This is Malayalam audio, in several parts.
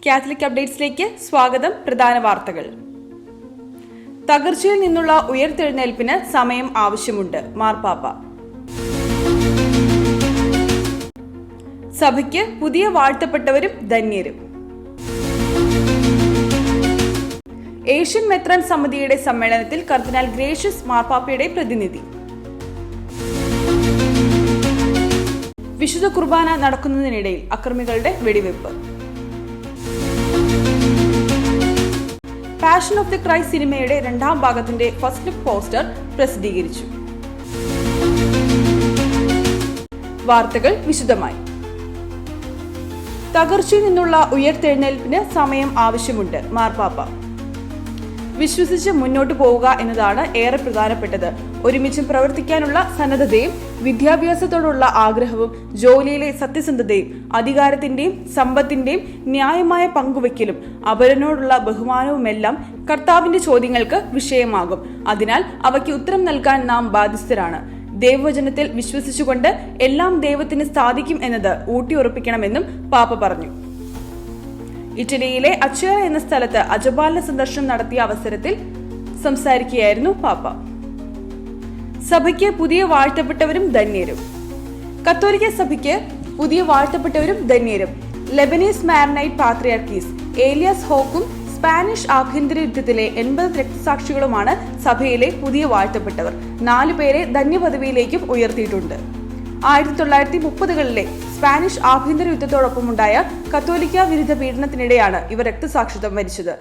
കാത്തലിക് അപ്ഡേറ്റ്സിലേക്ക് സ്വാഗതം. പ്രധാന വാർത്തകൾ. തകർച്ചയിൽ നിന്നുള്ള ഉയർത്തെഴുന്നേൽപ്പിന് സമയം ആവശ്യമുണ്ട്. മാർപ്പാപ്പ. സഭയ്ക്ക് പുതിയ വാഴ്ത്തപ്പെട്ടവരും ധന്യരും. ഏഷ്യൻ മെത്രാൻ സമിതിയുടെ സമ്മേളനത്തിൽ കർദിനാൾ ഗ്രേഷ്യസ് മാർപ്പാപ്പയുടെ പ്രതിനിധി. വിശുദ്ധ കുർബാന നടക്കുന്നതിനിടയിൽ അക്രമികളുടെ വെടിവെപ്പ്. പാഷൻ ഓഫ് ദി ക്രൈസ്റ്റ് സിനിമയുടെ രണ്ടാം ഭാഗത്തിന്റെ ഫസ്റ്റ് ലുക്ക് പോസ്റ്റർ പ്രസിദ്ധീകരിച്ചു. വാർത്തകൾ വിശദമായി. തകർച്ചയിൽ നിന്നുള്ള ഉയർത്തെഴുന്നേൽപ്പിന് സമയം ആവശ്യമുണ്ട്. മാർപ്പാപ്പ. വിശ്വസിച്ച് മുന്നോട്ടു പോവുക എന്നതാണ് ഏറെ പ്രധാനപ്പെട്ടത്. ഒരുമിച്ചും പ്രവർത്തിക്കാനുള്ള സന്നദ്ധതയും വിദ്യാഭ്യാസത്തോടുള്ള ആഗ്രഹവും ജോലിയിലെ സത്യസന്ധതയും അധികാരത്തിന്റെയും സമ്പത്തിന്റെയും ന്യായമായ പങ്കുവയ്ക്കലും അപരനോടുള്ള ബഹുമാനവുമെല്ലാം കർത്താവിന്റെ ചോദ്യങ്ങൾക്ക് വിഷയമാകും. അതിനാൽ അവയ്ക്ക് ഉത്തരം നൽകാൻ നാം ബാധ്യസ്ഥരാണ്. ദൈവവചനത്തിൽ വിശ്വസിച്ചുകൊണ്ട് എല്ലാം ദൈവത്തിന് സാധിക്കും എന്നത് ഊട്ടിയുറപ്പിക്കണമെന്നും പാപ്പ പറഞ്ഞു. ഇറ്റലിയിലെ അച്ചേറ എന്ന സ്ഥലത്ത് അജപാലന സന്ദർശനം നടത്തിയ അവസരത്തിൽ സംസാരിക്കുകയായിരുന്നു പാപ്പ. സഭയ്ക്ക് പുതിയ വാഴ്ത്തപ്പെട്ടവരും ധന്യരും. കത്തോലിക്ക സഭയ്ക്ക് പുതിയ വാഴ്ത്തപ്പെട്ടവരും ധന്യരും. ലെബനീസ് മാരണൈറ്റ് പാത്രിയാർക്കീസ് ഏലിയാസ് ഹോക്കും സ്പാനിഷ് ആഭ്യന്തര യുദ്ധത്തിലെ 80 രക്തസാക്ഷികളുമാണ് സഭയിലെ പുതിയ വാഴ്ത്തപ്പെട്ടവർ. 4 പേരെ ധന്യപദവിയിലേക്കും ഉയർത്തിയിട്ടുണ്ട്. 1930കളിലെ സ്പാനിഷ് ആഭ്യന്തര യുദ്ധത്തോടൊപ്പമുണ്ടായ കത്തോലിക്ക വിരുദ്ധ പീഡനത്തിനിടെയാണ് ഇവർ രക്തസാക്ഷിത്വം വരിച്ചത്.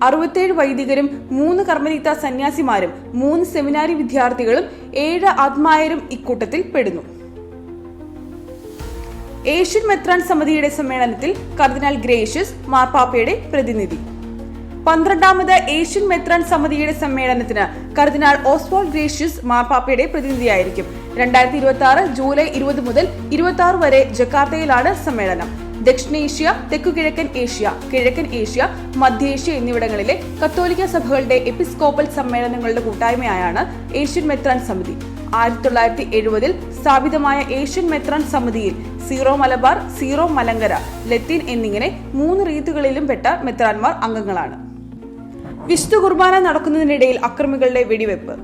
67 വൈദികരും 3 കർമ്മലീത്ത സന്യാസിമാരും 3 സെമിനാരി വിദ്യാർത്ഥികളും 7 ആത്മായരും ഇക്കൂട്ടത്തിൽ പെടുന്നു. ഏഷ്യൻ മെത്രാൻ സമിതിയുടെ സമ്മേളനത്തിൽ കർദിനാൾ ഗ്രേഷ്യസ് മാർപ്പാപ്പയുടെ പ്രതിനിധി. 12ാമത് ഏഷ്യൻ മെത്രാൻ സമിതിയുടെ സമ്മേളനത്തിന് കർദിനാൾ ഓസ്വാൾഡ് ഗ്രേഷ്യസ് മാർപ്പാപ്പയുടെ പ്രതിനിധിയായിരിക്കും. 2026 ജൂലൈ 20 മുതൽ 26 വരെ ജക്കാർത്തയിലാണ് സമ്മേളനം. ദക്ഷിണേഷ്യ, തെക്കുകിഴക്കൻ ഏഷ്യ, കിഴക്കൻ ഏഷ്യ, മധ്യേഷ്യ എന്നിവിടങ്ങളിലെ കത്തോലിക്ക സഭകളുടെ എപ്പിസ്കോപ്പൽ സമ്മേളനങ്ങളുടെ കൂട്ടായ്മയായാണ് ഏഷ്യൻ മെത്രാൻ സമിതി. 1970 സ്ഥാപിതമായ ഏഷ്യൻ മെത്രാൻ സമിതിയിൽ സീറോ മലബാർ, സീറോ മലങ്കര, ലത്തീൻ എന്നിങ്ങനെ 3 റീത്തുകളിലും പെട്ട മെത്രാൻമാർ അംഗങ്ങളാണ്. വിശുദ്ധ കുർബാന നടക്കുന്നതിനിടയിൽ അക്രമികളുടെ വെടിവെപ്പ്.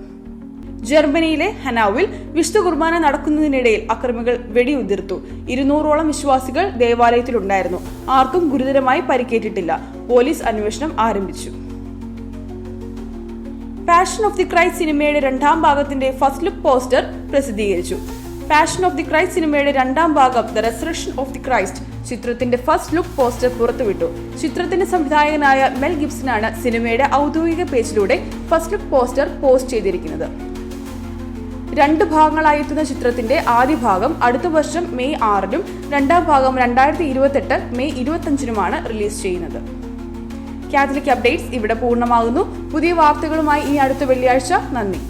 ജർമ്മനിയിലെ ഹനാവിൽ വിശുദ്ധ കുർബാന നടക്കുന്നതിനിടയിൽ അക്രമികൾ വെടിയുതിർത്തു. 200ഓളം വിശ്വാസികൾ ദേവാലയത്തിലുണ്ടായിരുന്നു. ആർക്കും ഗുരുതരമായി പരിക്കേറ്റിട്ടില്ല. പോലീസ് അന്വേഷണം ആരംഭിച്ചു. പാഷൻ ഓഫ് ദി ക്രൈസ്റ്റ് സിനിമയുടെ രണ്ടാം ഭാഗത്തിന്റെ ഫസ്റ്റ് ലുക്ക് പോസ്റ്റർ പ്രസിദ്ധീകരിച്ചു. പാഷൻ ഓഫ് ദി ക്രൈസ്റ്റ് സിനിമയുടെ രണ്ടാം ഭാഗം the resurrection of the Christ ചിത്രത്തിന്റെ ഫസ്റ്റ് ലുക്ക് പോസ്റ്റർ പുറത്തുവിട്ടു. ചിത്രത്തിന്റെ സംവിധായകനായ മെൽ ഗിബ്സനാണ് സിനിമയുടെ ഔദ്യോഗിക പേജിലൂടെ ഫസ്റ്റ് ലുക്ക് പോസ്റ്റർ പോസ്റ്റ് ചെയ്തിരിക്കുന്നത്. 2 ഭാഗങ്ങളായി എത്തുന്ന ചിത്രത്തിന്റെ ആദ്യ ഭാഗം അടുത്ത വർഷം മെയ് 6-നും രണ്ടാം ഭാഗം 2028 മെയ് 25-നുമാണ് റിലീസ് ചെയ്യുന്നത്. കാത്തലിക് അപ്ഡേറ്റ്സ് ഇവിടെ പൂർണ്ണമാകുന്നു. പുതിയ വാർത്തകളുമായി ഇനി അടുത്ത വെള്ളിയാഴ്ച. നന്ദി.